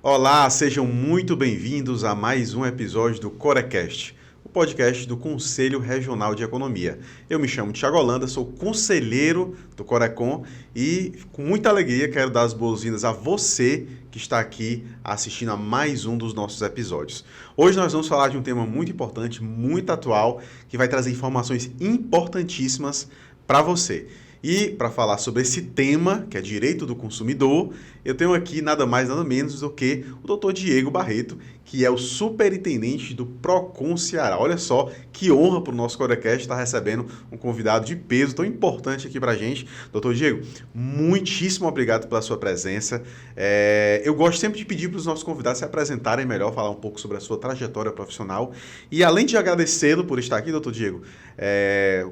Olá, sejam muito bem-vindos a mais um episódio do Corecast, o podcast do Conselho Regional de Economia. Eu me chamo Thiago Holanda, sou conselheiro do Corecon e com muita alegria quero dar as boas-vindas a você que está aqui assistindo a mais um dos nossos episódios. Hoje nós vamos falar de um tema muito importante, muito atual, que vai trazer informações importantíssimas para você. E para falar sobre esse tema, que é direito do consumidor, eu tenho aqui nada mais nada menos do que o Dr. Diego Barreto, que é o superintendente do Procon Ceará. Olha só que honra para o nosso Corecast estar recebendo um convidado de peso tão importante aqui para a gente. Dr. Diego, muitíssimo obrigado pela sua presença. Eu gosto sempre de pedir para os nossos convidados se apresentarem melhor, falar um pouco sobre a sua trajetória profissional. E além de agradecê-lo por estar aqui, Dr. Diego,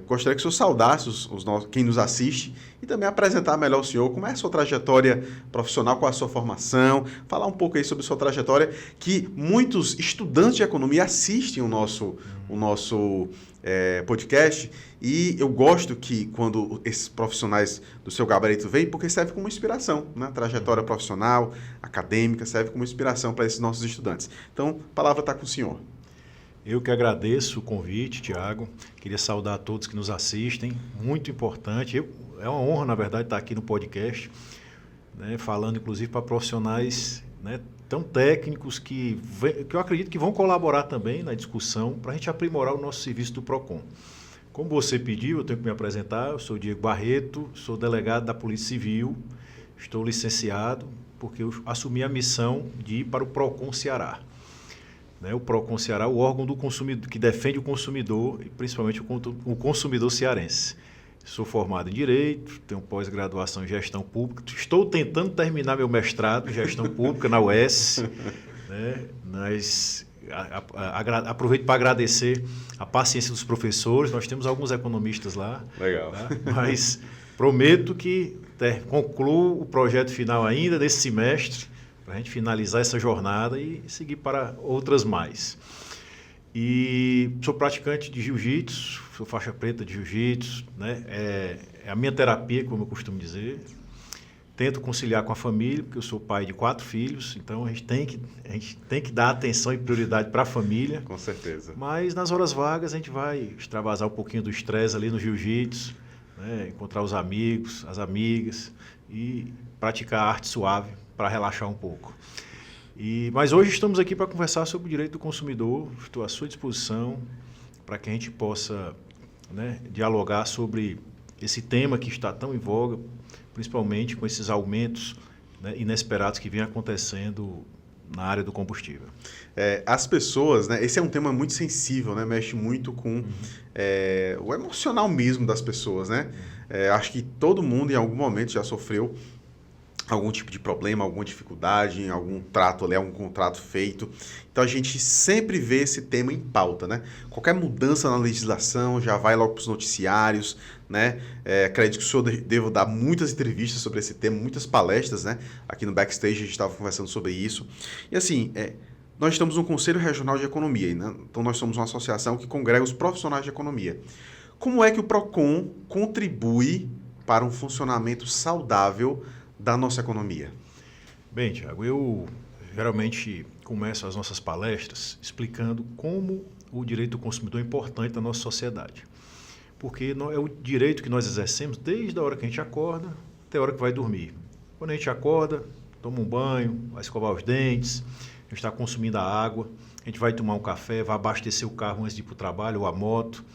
gostaria que o senhor saudasse quem nos assiste e também apresentar melhor o senhor, como é a sua trajetória profissional, qual é a sua formação, falar um pouco aí sobre a sua trajetória, que muitos estudantes de economia assistem o nosso podcast, e eu gosto que quando esses profissionais do seu gabarito vêm, porque serve como inspiração, né? Trajetória profissional, acadêmica, serve como inspiração para esses nossos estudantes. Então, a palavra está com o senhor. Eu que agradeço o convite, Thiago. Queria saudar a todos que nos assistem. Muito importante. É uma honra, na verdade, estar aqui no podcast, né, falando, inclusive, para profissionais, né, tão técnicos que eu acredito que vão colaborar também na discussão para a gente aprimorar o nosso serviço do Procon. Como você pediu, eu tenho que me apresentar. Eu sou Diego Barreto, sou delegado da Polícia Civil, estou licenciado porque eu assumi a missão de ir para o Procon Ceará. O Procon Ceará, o órgão do consumidor, que defende o consumidor e principalmente o consumidor cearense. Sou formado em Direito, tenho pós-graduação em Gestão Pública, estou tentando terminar meu mestrado em Gestão Pública na UES, né? Mas aproveito para agradecer a paciência dos professores, nós temos alguns economistas lá. Legal. Tá? Mas prometo que concluo o projeto final ainda desse semestre, para a gente finalizar essa jornada e seguir para outras mais. E sou praticante de jiu-jitsu, sou faixa preta de jiu-jitsu, né? É a minha terapia, como eu costumo dizer. Tento conciliar com a família, porque eu sou pai de 4 filhos, então a gente tem que dar atenção e prioridade para a família. Com certeza. Mas nas horas vagas a gente vai extravasar um pouquinho do estresse ali no jiu-jitsu, né? Encontrar os amigos, as amigas e praticar arte suave para relaxar um pouco. Mas hoje estamos aqui para conversar sobre o direito do consumidor. Estou à sua disposição para que a gente possa, né, dialogar sobre esse tema que está tão em voga, principalmente com esses aumentos, né, inesperados que vêm acontecendo na área do combustível. As pessoas, né, esse é um tema muito sensível, né, mexe muito com o emocional mesmo das pessoas, né? Acho que todo mundo em algum momento já sofreu algum tipo de problema, alguma dificuldade, algum trato ali, algum contrato feito. Então a gente sempre vê esse tema em pauta, né? Qualquer mudança na legislação já vai logo para os noticiários, né? Acredito que o senhor deva dar muitas entrevistas sobre esse tema, muitas palestras, né? Aqui no Backstage a gente estava conversando sobre isso. E assim, nós estamos no Conselho Regional de Economia, né? Então nós somos uma associação que congrega os profissionais de economia. Como é que o Procon contribui para um funcionamento saudável da nossa economia? Bem, Thiago, eu geralmente começo as nossas palestras explicando como o direito do consumidor é importante na nossa sociedade. Porque é o direito que nós exercemos desde a hora que a gente acorda até a hora que vai dormir. Quando a gente acorda, toma um banho, vai escovar os dentes, a gente está consumindo a água, a gente vai tomar um café, vai abastecer o carro antes de ir para o trabalho ou a moto,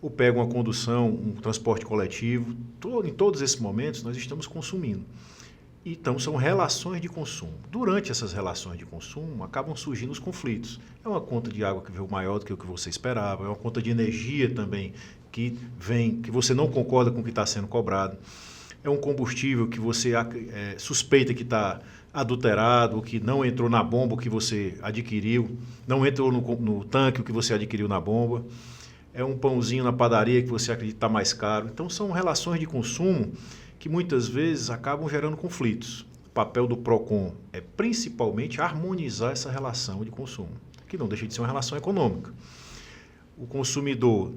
ou pega uma condução, um transporte coletivo. Em todos esses momentos nós estamos consumindo. Então são relações de consumo. Durante essas relações de consumo acabam surgindo os conflitos. É uma conta de água que veio maior do que o que você esperava, é uma conta de energia também que vem, que você não concorda com o que está sendo cobrado. É um combustível que você suspeita que está adulterado, ou que não entrou na bomba o que você adquiriu, não entrou no tanque o que você adquiriu na bomba. É um pãozinho na padaria que você acredita está mais caro. Então, são relações de consumo que muitas vezes acabam gerando conflitos. O papel do Procon é principalmente harmonizar essa relação de consumo, que não deixa de ser uma relação econômica. O consumidor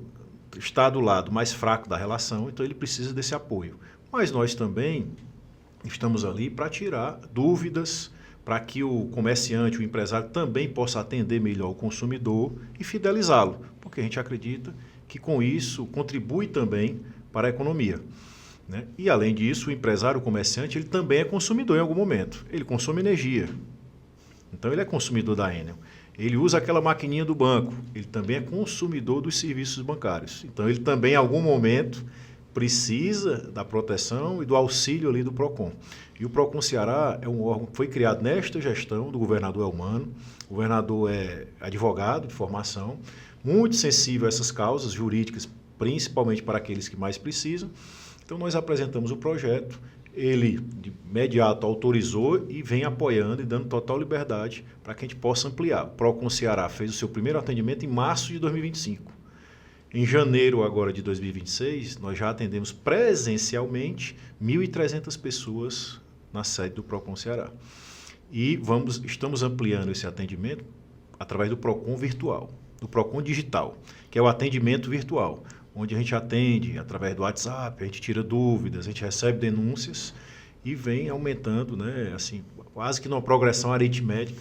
está do lado mais fraco da relação, então ele precisa desse apoio. Mas nós também estamos ali para tirar dúvidas, para que o comerciante, o empresário também possa atender melhor o consumidor e fidelizá-lo, porque a gente acredita que com isso contribui também para a economia. Né? E além disso, o empresário, o comerciante, ele também é consumidor em algum momento. Ele consome energia. Então ele é consumidor da Enel. Ele usa aquela maquininha do banco. Ele também é consumidor dos serviços bancários. Então ele também em algum momento precisa da proteção e do auxílio ali do PROCON. E o PROCON Ceará é um órgão que foi criado nesta gestão do governador Elmano. O governador é advogado de formação, muito sensível a essas causas jurídicas, principalmente para aqueles que mais precisam. Então nós apresentamos o projeto, ele de imediato autorizou e vem apoiando e dando total liberdade para que a gente possa ampliar. O PROCON Ceará fez o seu primeiro atendimento em março de 2025. Em janeiro agora de 2026, nós já atendemos presencialmente 1.300 pessoas na sede do PROCON Ceará. E estamos ampliando esse atendimento através do PROCON virtual, do PROCON digital, que é o atendimento virtual, onde a gente atende através do WhatsApp, a gente tira dúvidas, a gente recebe denúncias e vem aumentando, né, assim, quase que numa progressão aritmética,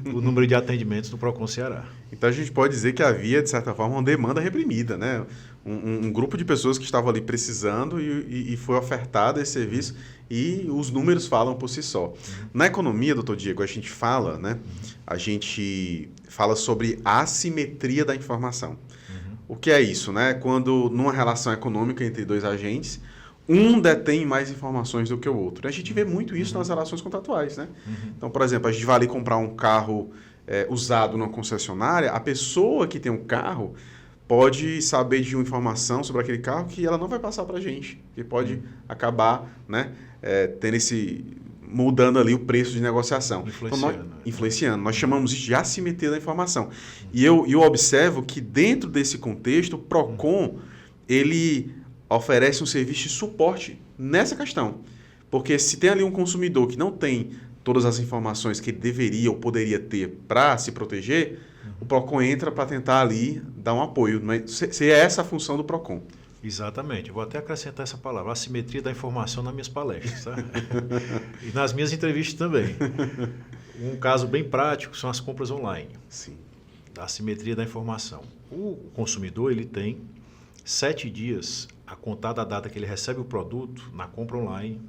o número de atendimentos no PROCON Ceará. Então a gente pode dizer que havia, de certa forma, uma demanda reprimida, né? Um grupo de pessoas que estavam ali precisando e foi ofertado esse serviço e os números falam por si só. Na economia, doutor Diego, a gente fala, né? A gente fala sobre a assimetria da informação. O que é isso, né? Quando numa relação econômica entre dois agentes, um detém mais informações do que o outro. A gente vê muito isso nas relações contratuais, né? Então, por exemplo, a gente vai ali comprar um carro usado numa concessionária, a pessoa que tem um carro pode saber de uma informação sobre aquele carro que ela não vai passar para a gente, que pode acabar, né, mudando ali o preço de negociação. Influenciando. Nós chamamos isso de assimetria da informação. E eu observo que dentro desse contexto, o PROCON, ele oferece um serviço de suporte nessa questão. Porque se tem ali um consumidor que não tem todas as informações que ele deveria ou poderia ter para se proteger, o PROCON entra para tentar ali dar um apoio. Se é essa a função do PROCON. Exatamente. Eu vou até acrescentar essa palavra, assimetria da informação nas minhas palestras. Tá? E nas minhas entrevistas também. Um caso bem prático são as compras online. Sim. Da assimetria da informação. O consumidor ele tem 7 dias a contar da data que ele recebe o produto na compra online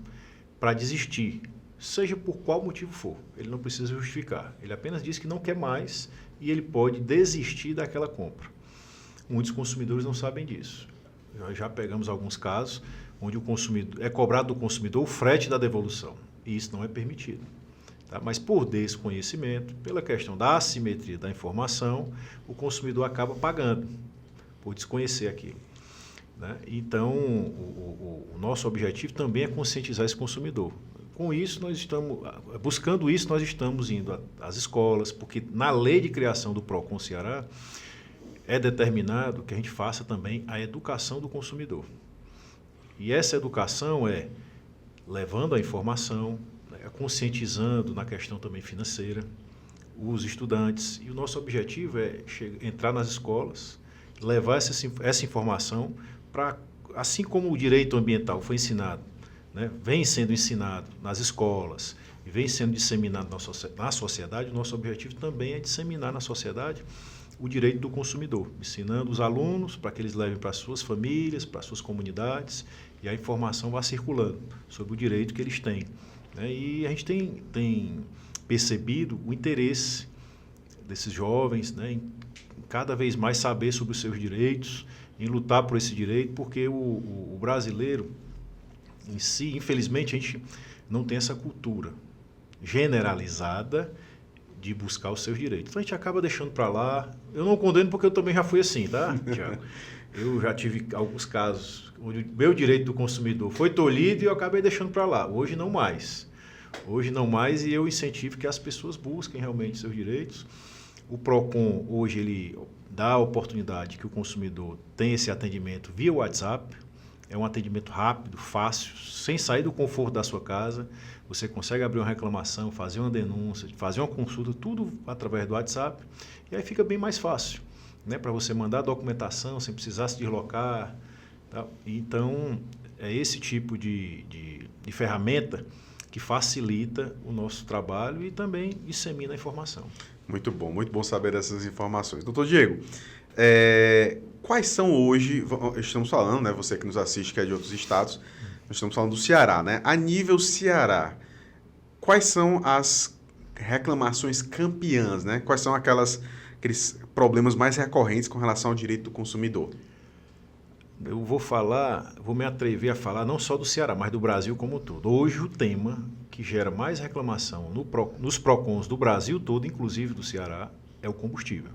para desistir, seja por qual motivo for. Ele não precisa justificar. Ele apenas diz que não quer mais e ele pode desistir daquela compra. Muitos consumidores não sabem disso. Nós já pegamos alguns casos onde o consumidor é cobrado do consumidor o frete da devolução. E isso não é permitido. Tá? Mas por desconhecimento, pela questão da assimetria da informação, o consumidor acaba pagando por desconhecer aquilo. Né? Então, o nosso objetivo também é conscientizar esse consumidor. Com isso, buscando isso, nós estamos indo às escolas, porque na lei de criação do PROCON Ceará, é determinado que a gente faça também a educação do consumidor. E essa educação é levando a informação, conscientizando na questão também financeira, os estudantes. E o nosso objetivo é entrar nas escolas, levar essa informação para, assim como o direito ambiental foi ensinado, né, vem sendo ensinado nas escolas e vem sendo disseminado na sociedade, o nosso objetivo também é disseminar na sociedade o direito do consumidor, ensinando os alunos para que eles levem para as suas famílias, para as suas comunidades, e a informação vá circulando sobre o direito que eles têm. Né? E a gente tem percebido o interesse desses jovens, né, em cada vez mais saber sobre os seus direitos, em lutar por esse direito, porque o brasileiro em si, infelizmente, a gente não tem essa cultura generalizada de buscar os seus direitos. Então a gente acaba deixando para lá. Eu não condeno porque eu também já fui assim, tá, Tiago? Eu já tive alguns casos onde o meu direito do consumidor foi tolhido e eu acabei deixando para lá. Hoje não mais. Hoje não mais, e eu incentivo que as pessoas busquem realmente seus direitos. O PROCON hoje ele dá a oportunidade que o consumidor tenha esse atendimento via WhatsApp. É um atendimento rápido, fácil, sem sair do conforto da sua casa. Você consegue abrir uma reclamação, fazer uma denúncia, fazer uma consulta, tudo através do WhatsApp. E aí fica bem mais fácil, né, para você mandar a documentação sem precisar se deslocar. Tá? Então, é esse tipo de ferramenta que facilita o nosso trabalho e também dissemina a informação. Muito bom saber dessas informações. Doutor Diego, quais são hoje, estamos falando, né, você que nos assiste, que é de outros estados, nós estamos falando do Ceará, né? A nível Ceará, quais são as reclamações campeãs, né? Quais são aqueles problemas mais recorrentes com relação ao direito do consumidor? Eu vou me atrever a falar não só do Ceará, mas do Brasil como um todo. Hoje o tema que gera mais reclamação nos PROCONs do Brasil todo, inclusive do Ceará, é o combustível.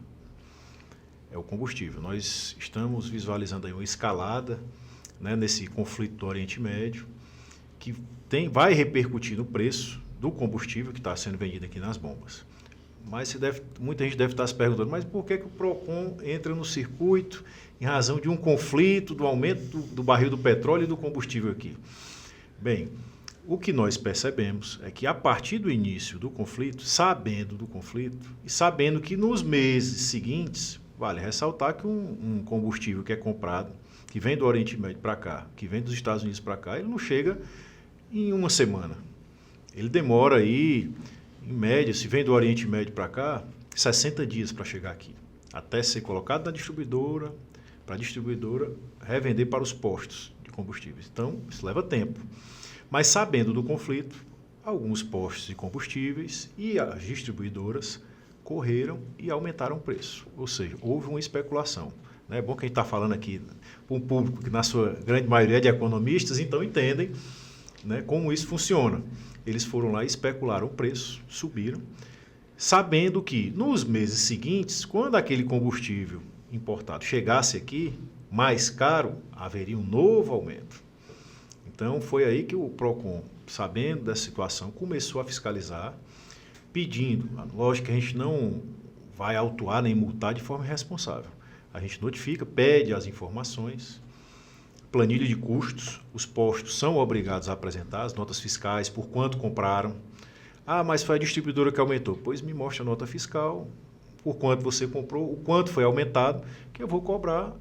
Nós estamos visualizando aí uma escalada, né, nesse conflito do Oriente Médio, que vai repercutir no preço do combustível que está sendo vendido aqui nas bombas. Mas muita gente deve estar se perguntando, mas por que o PROCON entra no circuito em razão de um conflito, do aumento do barril do petróleo e do combustível aqui? Bem, o que nós percebemos é que a partir do início do conflito, sabendo do conflito e sabendo que nos meses seguintes, vale ressaltar que um combustível que é comprado, que vem do Oriente Médio para cá, que vem dos Estados Unidos para cá, ele não chega em uma semana. Ele demora aí, em média, se vem do Oriente Médio para cá, 60 dias para chegar aqui, até ser colocado na distribuidora, para a distribuidora revender para os postos de combustíveis. Então, isso leva tempo. Mas sabendo do conflito, alguns postos de combustíveis e as distribuidoras correram e aumentaram o preço. Ou seja, houve uma especulação. É bom que a gente está falando aqui para um público que, na sua grande maioria, é de economistas, então entendem, né, como isso funciona. Eles foram lá e especularam o preço, subiram, sabendo que nos meses seguintes, quando aquele combustível importado chegasse aqui, mais caro, haveria um novo aumento. Então, foi aí que o PROCON, sabendo dessa situação, começou a fiscalizar, pedindo, lógico que a gente não vai autuar nem multar de forma irresponsável. A gente notifica, pede as informações, planilha de custos, os postos são obrigados a apresentar as notas fiscais, por quanto compraram. Ah, mas foi a distribuidora que aumentou. Pois me mostra a nota fiscal, por quanto você comprou, o quanto foi aumentado, que eu vou cobrar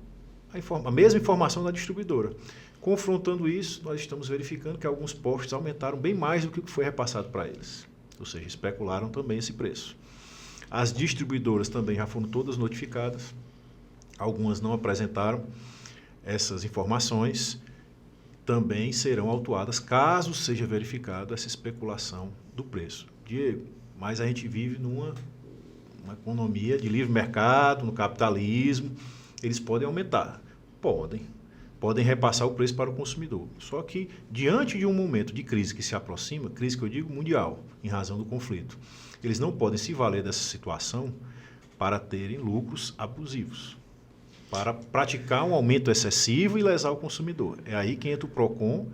a mesma informação da distribuidora. Confrontando isso, nós estamos verificando que alguns postos aumentaram bem mais do que foi repassado para eles. Ou seja, especularam também esse preço. As distribuidoras também já foram todas notificadas. Algumas não apresentaram essas informações, também serão autuadas caso seja verificada essa especulação do preço. Diego, mas a gente vive numa economia de livre mercado, no capitalismo, eles podem aumentar? Podem repassar o preço para o consumidor. Só que, diante de um momento de crise que se aproxima, crise que eu digo mundial, em razão do conflito, eles não podem se valer dessa situação para terem lucros abusivos, para praticar um aumento excessivo e lesar o consumidor. É aí que entra o PROCON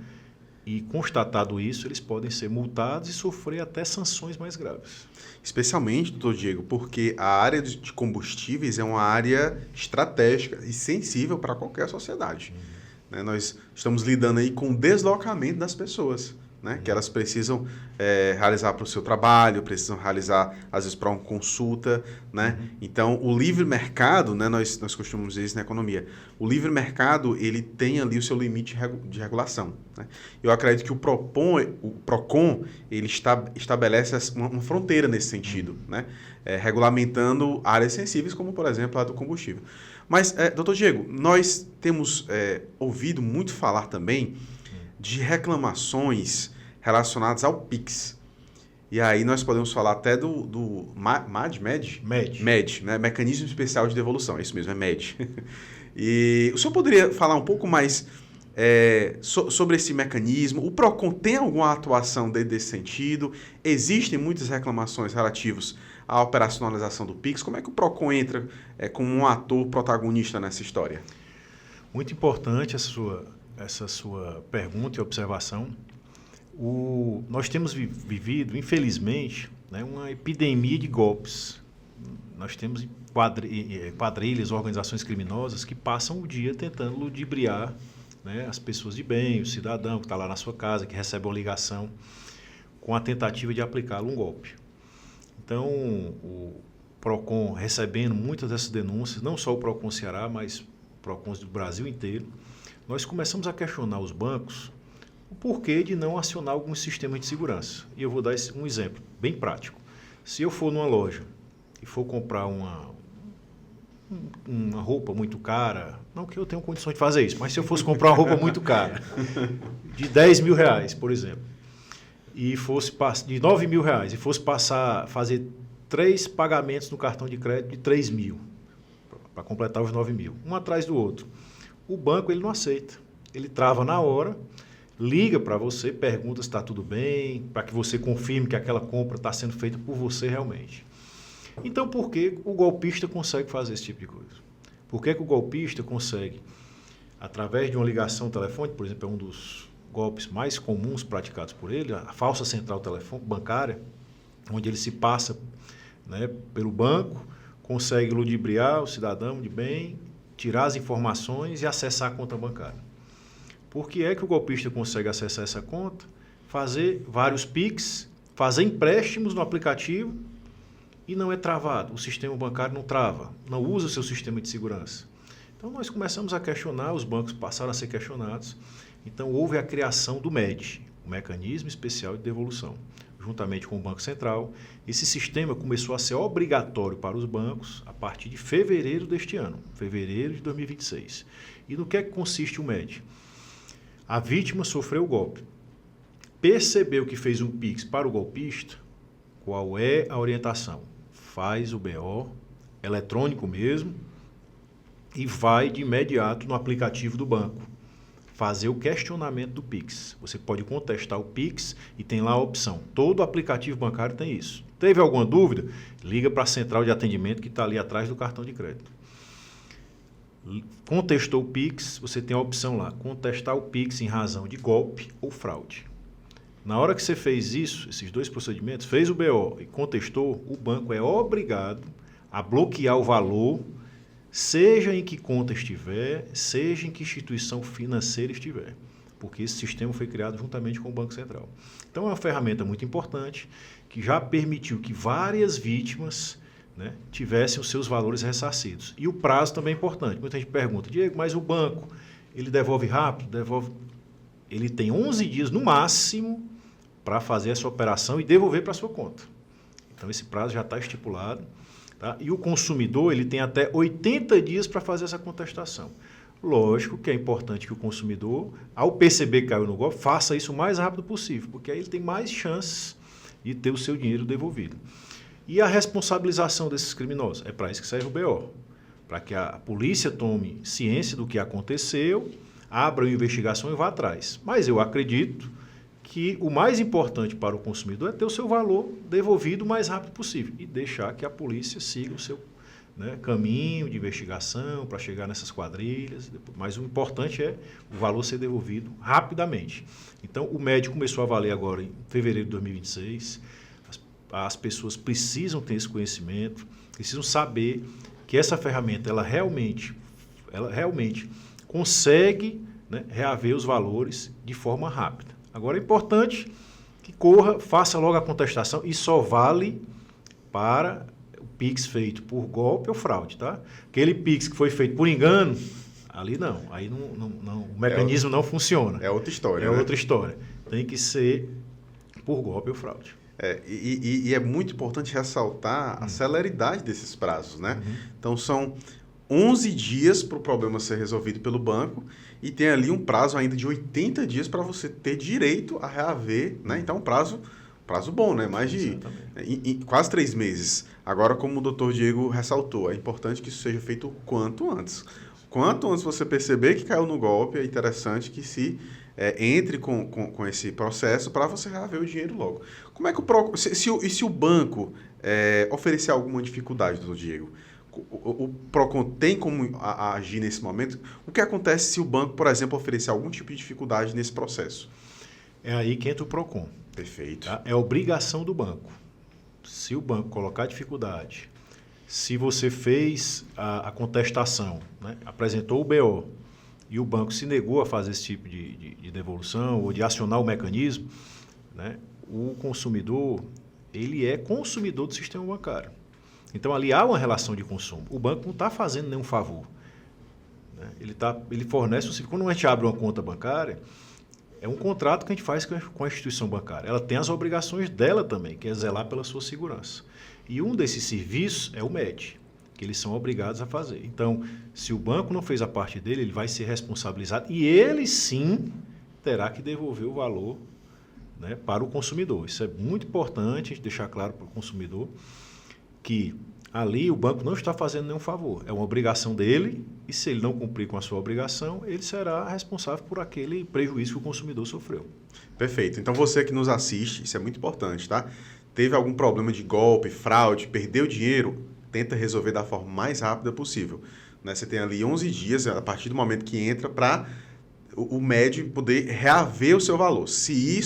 e, constatado isso, eles podem ser multados e sofrer até sanções mais graves. Especialmente, doutor Diego, porque a área de combustíveis é uma área estratégica e sensível para qualquer sociedade. Né? Nós estamos lidando aí com o deslocamento das pessoas, né? Que elas precisam realizar para o seu trabalho, precisam realizar, às vezes, para uma consulta. Né? Então, o livre mercado, né? Nós costumamos dizer isso na economia, o livre mercado ele tem ali o seu limite de regulação. Né? Eu acredito que o PROCON ele estabelece uma fronteira nesse sentido, né? Regulamentando áreas sensíveis, como, por exemplo, a do combustível. Mas, doutor Diego, nós temos ouvido muito falar também de reclamações relacionadas ao PIX. E aí nós podemos falar até do MED, né? Mecanismo Especial de Devolução. É isso mesmo, é MED. E o senhor poderia falar um pouco mais sobre esse mecanismo? O PROCON tem alguma atuação desse sentido? Existem muitas reclamações relativas à operacionalização do PIX. Como é que o PROCON entra como um ator protagonista nessa história? Muito importante essa sua pergunta e observação. Nós temos vivido, infelizmente, né, uma epidemia de golpes. Nós temos quadrilhas, organizações criminosas que passam o dia tentando ludibriar, né, as pessoas de bem, o cidadão que está lá na sua casa, que recebe uma ligação, com a tentativa de aplicá-lo um golpe. Então, o PROCON recebendo muitas dessas denúncias, não só o PROCON Ceará, mas PROCONs do Brasil inteiro, nós começamos a questionar os bancos o porquê de não acionar alguns sistemas de segurança. E eu vou dar um exemplo bem prático. Se eu for numa loja e for comprar uma roupa muito cara, não que eu tenha condições de fazer isso, mas se eu fosse comprar uma roupa muito cara, de R$10.000, por exemplo, e fosse de R$9.000, e fosse fazer 3 pagamentos no cartão de crédito de R$3.000, para completar os 9.000, um atrás do outro. O banco ele não aceita. Ele trava na hora, liga para você, pergunta se está tudo bem, para que você confirme que aquela compra está sendo feita por você realmente. Então, por que o golpista consegue fazer esse tipo de coisa? Por que o golpista consegue, através de uma ligação telefônica, por exemplo, é um dos golpes mais comuns praticados por ele, a falsa central bancária, onde ele se passa, né, pelo banco, consegue ludibriar o cidadão de bem, tirar as informações e acessar a conta bancária. Por que é que o golpista consegue acessar essa conta? Fazer vários PIX, fazer empréstimos no aplicativo e não é travado. O sistema bancário não trava, não usa o seu sistema de segurança. Então, nós começamos a questionar, os bancos passaram a ser questionados. Então, houve a criação do MED, o Mecanismo Especial de Devolução. Juntamente com o Banco Central, esse sistema começou a ser obrigatório para os bancos a partir de fevereiro deste ano, fevereiro de 2026. E no que é que consiste o MED? A vítima sofreu o golpe, percebeu que fez um PIX para o golpista, qual é a orientação? Faz o BO, eletrônico mesmo, e vai de imediato no aplicativo do banco fazer o questionamento do PIX. Você pode contestar o PIX e tem lá a opção. Todo aplicativo bancário tem isso. Teve alguma dúvida? Liga para a central de atendimento que está ali atrás do cartão de crédito. Contestou o PIX, você tem a opção lá, contestar o PIX em razão de golpe ou fraude. Na hora que você fez isso, esses dois procedimentos, fez o BO e contestou, o banco é obrigado a bloquear o valor, seja em que conta estiver, seja em que instituição financeira estiver, porque esse sistema foi criado juntamente com o Banco Central. Então, é uma ferramenta muito importante que já permitiu que várias vítimas, né, tivessem os seus valores ressarcidos. E o prazo também é importante. Muita gente pergunta, Diego, mas o banco, ele devolve rápido? Devolve. Ele tem 11 dias no máximo para fazer essa operação e devolver para a sua conta. Então, esse prazo já está estipulado. Tá? E o consumidor ele tem até 80 dias para fazer essa contestação. Lógico que é importante que o consumidor, ao perceber que caiu no golpe, faça isso o mais rápido possível, porque aí ele tem mais chances de ter o seu dinheiro devolvido. E a responsabilização desses criminosos? É para isso que serve o BO. Para que a polícia tome ciência do que aconteceu, abra uma investigação e vá atrás. Mas eu acredito que o mais importante para o consumidor é ter o seu valor devolvido o mais rápido possível e deixar que a polícia siga o seu, né, caminho de investigação para chegar nessas quadrilhas. Mas o importante é o valor ser devolvido rapidamente. Então, o MED começou a valer agora em fevereiro de 2026. As pessoas precisam ter esse conhecimento, precisam saber que essa ferramenta ela realmente consegue, né, reaver os valores de forma rápida. Agora é importante que corra, faça logo a contestação e só vale para o PIX feito por golpe ou fraude, tá? Aquele PIX que foi feito por engano, ali não, aí não, o mecanismo não funciona. É outra história. É outra história. Tem que ser por golpe ou fraude. E é muito importante ressaltar a celeridade desses prazos, né? Então, são 11 dias para o problema ser resolvido pelo banco e tem ali um prazo ainda de 80 dias para você ter direito a reaver, né? Então, prazo bom, né? Mais de quase 3 meses. Agora, como o doutor Diego ressaltou, é importante que isso seja feito o quanto antes. Quanto antes você perceber que caiu no golpe, é interessante que se entre com esse processo para você reaver o dinheiro logo. Como é que se o banco oferecer alguma dificuldade, doutor Diego, o PROCON tem como agir nesse momento? O que acontece se o banco, por exemplo, oferecer algum tipo de dificuldade nesse processo? É aí que entra o PROCON. Perfeito. Tá? É obrigação do banco. Se o banco colocar dificuldade, se você fez a contestação, né, apresentou o BO e o banco se negou a fazer esse tipo de devolução ou de acionar o mecanismo, né, o consumidor ele é consumidor do sistema bancário. Então, ali há uma relação de consumo. O banco não está fazendo nenhum favor. Né? Ele fornece o serviço. Quando a gente abre uma conta bancária, É um contrato que a gente faz com a instituição bancária. Ela tem as obrigações dela também, que é zelar pela sua segurança. E um desses serviços é o MED, que eles são obrigados a fazer. Então, se o banco não fez a parte dele, ele vai ser responsabilizado e ele sim terá que devolver o valor, né, para o consumidor. Isso é muito importante a gente deixar claro para o consumidor que ali o banco não está fazendo nenhum favor. É uma obrigação dele e se ele não cumprir com a sua obrigação, ele será responsável por aquele prejuízo que o consumidor sofreu. Perfeito. Então você que nos assiste, isso é muito importante, tá? Teve algum problema de golpe, fraude, perdeu dinheiro, tenta resolver da forma mais rápida possível. Né? Você tem ali 11 dias, a partir do momento que entra, para o MED poder reaver o seu valor. Se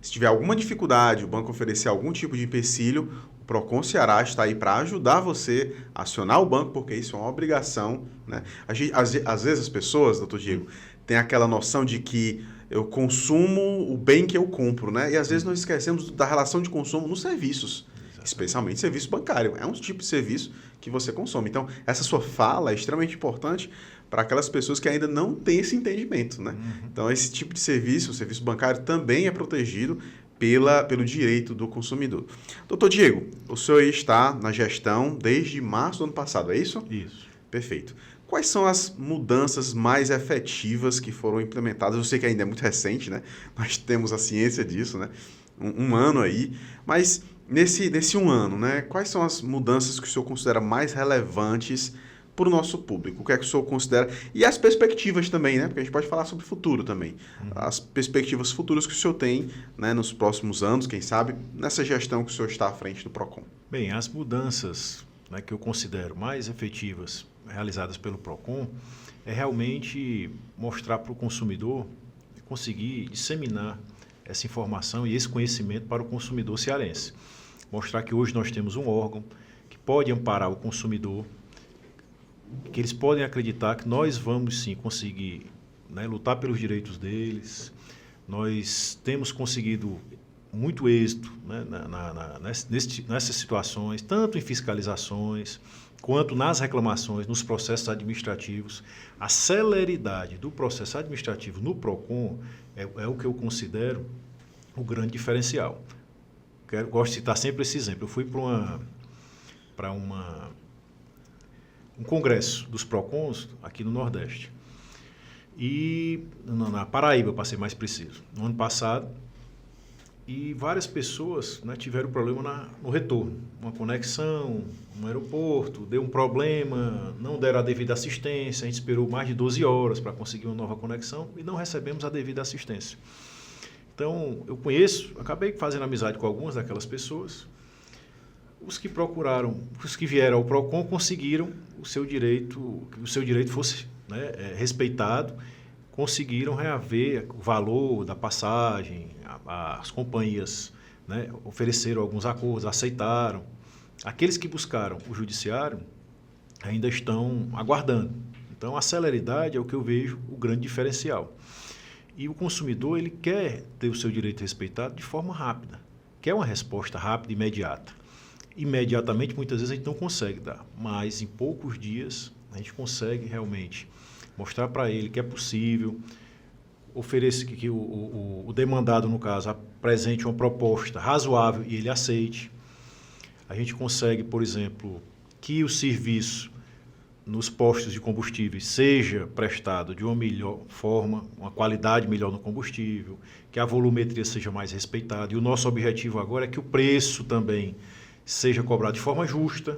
tiver alguma dificuldade, o banco oferecer algum tipo de empecilho, o Procon Ceará está aí para ajudar você a acionar o banco, porque isso é uma obrigação. Né? Às vezes as pessoas, doutor Diego, têm aquela noção de que eu consumo o bem que eu compro, né? E às vezes nós esquecemos da relação de consumo nos serviços, especialmente serviço bancário. É um tipo de serviço que você consome. Então, essa sua fala é extremamente importante para aquelas pessoas que ainda não têm esse entendimento, né? Então, esse tipo de serviço, o serviço bancário, também é protegido pelo direito do consumidor. Doutor Diego, o senhor está na gestão desde março do ano passado, é isso? Isso. Perfeito. Quais são as mudanças mais efetivas que foram implementadas? Eu sei que ainda é muito recente, né? Nós temos a ciência disso, né? Um ano aí, mas nesse um ano, né? Quais são as mudanças que o senhor considera mais relevantes para o nosso público? O que é que o senhor considera? E as perspectivas também, né? Porque a gente pode falar sobre o futuro também. As perspectivas futuras que o senhor tem, né, nos próximos anos, quem sabe, nessa gestão que o senhor está à frente do Procon. Bem, as mudanças, né, que eu considero mais efetivas realizadas pelo Procon é realmente mostrar para o consumidor, conseguir disseminar essa informação e esse conhecimento para o consumidor cearense. Mostrar que hoje nós temos um órgão que pode amparar o consumidor, que eles podem acreditar que nós vamos sim conseguir, né, lutar pelos direitos deles. Nós temos conseguido muito êxito, né, nessas situações, tanto em fiscalizações, quanto nas reclamações, nos processos administrativos. A celeridade do processo administrativo no Procon é o que eu considero o grande diferencial. Gosto de citar sempre esse exemplo. Eu fui para um congresso dos Procons aqui no Nordeste. E na Paraíba, para ser mais preciso, no ano passado. E várias pessoas, né, tiveram problema no retorno. Uma conexão, um aeroporto, deu um problema, não deram a devida assistência, a gente esperou mais de 12 horas para conseguir uma nova conexão e não recebemos a devida assistência. Então, eu acabei fazendo amizade com algumas daquelas pessoas. Os que vieram ao Procon conseguiram que o seu direito fosse, né, respeitado, conseguiram reaver o valor da passagem, as companhias, né, ofereceram alguns acordos, aceitaram. Aqueles que buscaram o judiciário ainda estão aguardando. Então, a celeridade é o que eu vejo o grande diferencial. E o consumidor, ele quer ter o seu direito respeitado de forma rápida, quer uma resposta rápida e imediata. Imediatamente, muitas vezes, a gente não consegue dar, mas em poucos dias a gente consegue realmente mostrar para ele que é possível, oferecer que o demandado, no caso, apresente uma proposta razoável e ele aceite. A gente consegue, por exemplo, que o serviço nos postos de combustíveis seja prestado de uma melhor forma, uma qualidade melhor no combustível, que a volumetria seja mais respeitada. E o nosso objetivo agora é que o preço também seja cobrado de forma justa.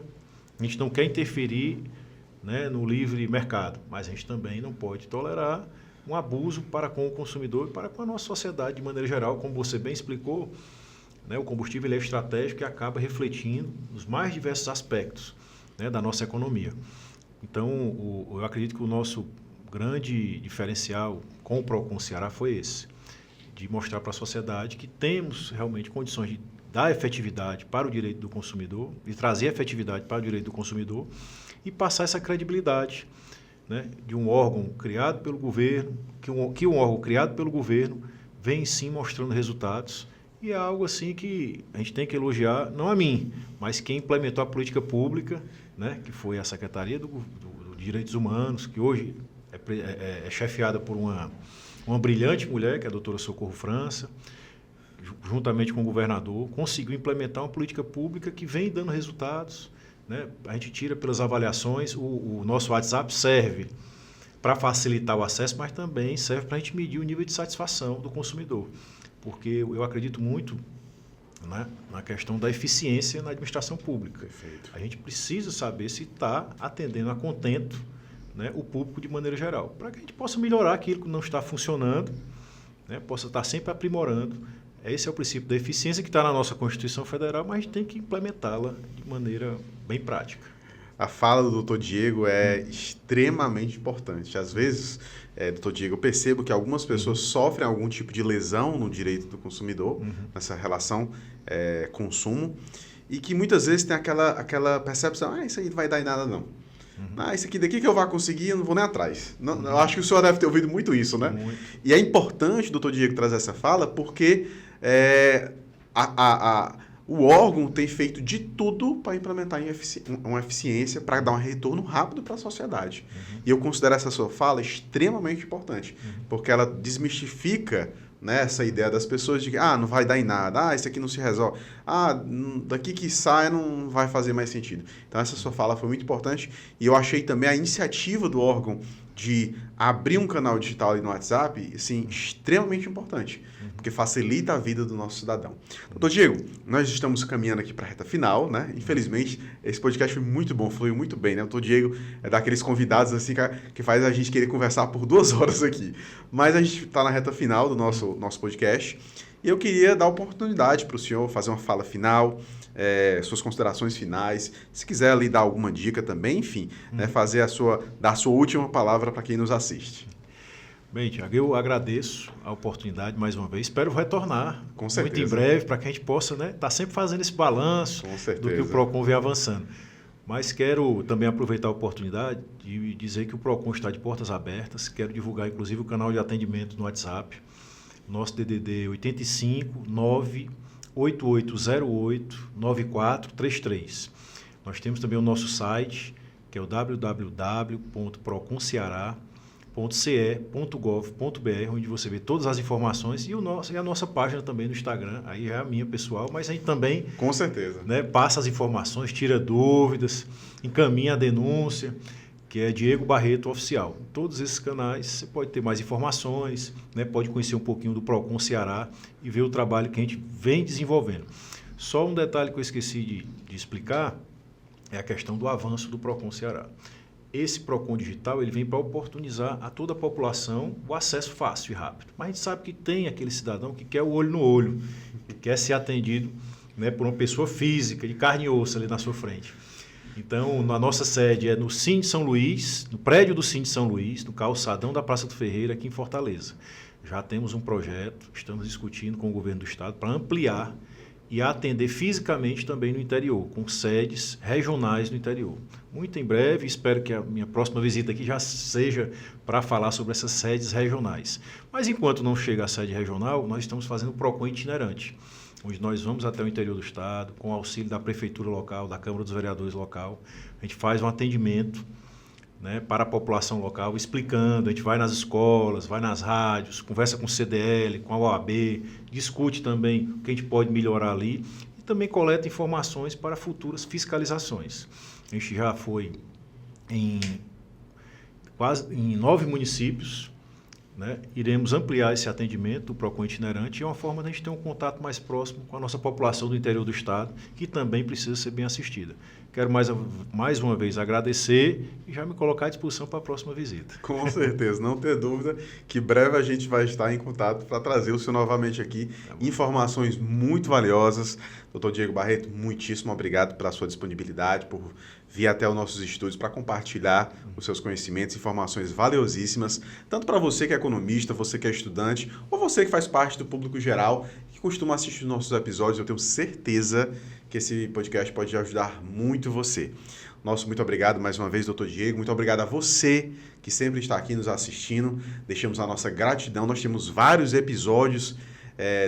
A gente não quer interferir, né, no livre mercado, mas a gente também não pode tolerar um abuso para com o consumidor e para com a nossa sociedade de maneira geral. Como você bem explicou, né, o combustível ele é estratégico e acaba refletindo nos mais diversos aspectos, né, da nossa economia. Então, eu acredito que o nosso grande diferencial com o Procon Ceará foi esse, de mostrar para a sociedade que temos realmente condições de dar efetividade para o direito do consumidor, de trazer efetividade para o direito do consumidor e passar essa credibilidade, né, de um órgão criado pelo governo, que um órgão criado pelo governo vem sim mostrando resultados. E é algo assim que a gente tem que elogiar, não a mim, mas quem implementou a política pública, né, que foi a Secretaria do Direitos Humanos, que hoje é chefiada por uma uma brilhante mulher, que é a doutora Socorro França, juntamente com o governador, conseguiu implementar uma política pública que vem dando resultados, né? A gente tira pelas avaliações, o nosso WhatsApp serve para facilitar o acesso, mas também serve para a gente medir o nível de satisfação do consumidor, porque eu acredito muito, né, na questão da eficiência na administração pública. Perfeito. A gente precisa saber se está atendendo a contento, né, o público de maneira geral, para que a gente possa melhorar aquilo que não está funcionando, né, possa estar sempre aprimorando. Esse é o princípio da eficiência que está na nossa Constituição Federal, mas a gente tem que implementá-la de maneira bem prática. A fala do Dr. Diego é extremamente importante. Às vezes, Dr. Diego, eu percebo que algumas pessoas sofrem algum tipo de lesão no direito do consumidor, nessa relação consumo, e que muitas vezes tem aquela percepção, isso aí não vai dar em nada não. Isso aqui daqui que eu vou conseguir, eu não vou nem atrás. Não, eu acho que o senhor deve ter ouvido muito isso, né? Muito. E é importante, doutor Diego, trazer essa fala, porque o órgão tem feito de tudo para implementar uma eficiência, para dar um retorno rápido para a sociedade. E eu considero essa sua fala extremamente importante, porque ela desmistifica, né, essa ideia das pessoas de que não vai dar em nada, isso aqui não se resolve, daqui que sai não vai fazer mais sentido. Então essa sua fala foi muito importante e eu achei também a iniciativa do órgão de abrir um canal digital ali no WhatsApp, assim, extremamente importante, porque facilita a vida do nosso cidadão. Doutor Diego, nós estamos caminhando aqui para a reta final, né? Infelizmente, esse podcast foi muito bom, fluiu muito bem, né? O doutor Diego é daqueles convidados assim que faz a gente querer conversar por 2 horas aqui. Mas a gente está na reta final do nosso podcast e eu queria dar a oportunidade para o senhor fazer uma fala final, suas considerações finais, se quiser ali dar alguma dica também, enfim, né, dar a sua última palavra para quem nos assiste. Bem, Tiago, eu agradeço a oportunidade mais uma vez. Espero retornar Com certeza. Muito em breve para que a gente possa, né, estar sempre fazendo esse balanço do que o PROCON vem avançando. Mas quero também aproveitar a oportunidade de dizer que o PROCON está de portas abertas. Quero divulgar, inclusive, o canal de atendimento no WhatsApp. Nosso DDD 85 98808 9433. Nós temos também o nosso site, que é o www.proconciará.ce.gov.br, onde você vê todas as informações e a nossa página também no Instagram, aí é a minha pessoal, mas a gente também, com certeza, né, passa as informações, tira dúvidas, encaminha a denúncia, que é Diego Barreto Oficial. Em todos esses canais você pode ter mais informações, né, pode conhecer um pouquinho do PROCON Ceará e ver o trabalho que a gente vem desenvolvendo. Só um detalhe que eu esqueci de explicar é a questão do avanço do PROCON Ceará. Esse PROCON digital ele vem para oportunizar a toda a população o acesso fácil e rápido. Mas a gente sabe que tem aquele cidadão que quer o olho no olho, que quer ser atendido, né, por uma pessoa física, de carne e osso ali na sua frente. Então, a nossa sede é no Cine São Luís, no prédio do Cine São Luís, no calçadão da Praça do Ferreira, aqui em Fortaleza. Já temos um projeto, estamos discutindo com o governo do estado para ampliar e atender fisicamente também no interior, com sedes regionais no interior. Muito em breve, espero que a minha próxima visita aqui já seja para falar sobre essas sedes regionais. Mas enquanto não chega a sede regional, nós estamos fazendo o PROCON itinerante, onde nós vamos até o interior do estado, com auxílio da prefeitura local, da Câmara dos Vereadores local. A gente faz um atendimento, né, para a população local, explicando, a gente vai nas escolas, vai nas rádios, conversa com o CDL, com a OAB, discute também o que a gente pode melhorar ali e também coleta informações para futuras fiscalizações. A gente já foi em 9 municípios, né? Iremos ampliar esse atendimento do PROCON itinerante e é uma forma de a gente ter um contato mais próximo com a nossa população do interior do estado, que também precisa ser bem assistida. Quero mais uma vez agradecer e já me colocar à disposição para a próxima visita. Com certeza, não ter dúvida que breve a gente vai estar em contato para trazer o senhor novamente aqui, informações muito valiosas. Doutor Diego Barreto, muitíssimo obrigado pela sua disponibilidade, por vir até os nossos estúdios para compartilhar os seus conhecimentos, informações valiosíssimas, tanto para você que é economista, você que é estudante, ou você que faz parte do público geral, que costuma assistir os nossos episódios. Eu tenho certeza que esse podcast pode ajudar muito você. Nosso muito obrigado mais uma vez, doutor Diego. Muito obrigado a você que sempre está aqui nos assistindo. Deixamos a nossa gratidão. Nós temos vários episódios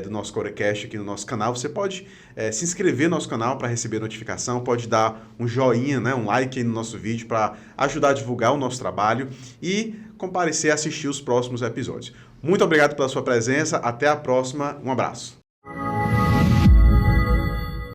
do nosso Corecast aqui no nosso canal, você pode se inscrever no nosso canal para receber notificação, pode dar um joinha, né, um like aí no nosso vídeo para ajudar a divulgar o nosso trabalho e comparecer a assistir os próximos episódios. Muito obrigado pela sua presença, até a próxima, um abraço.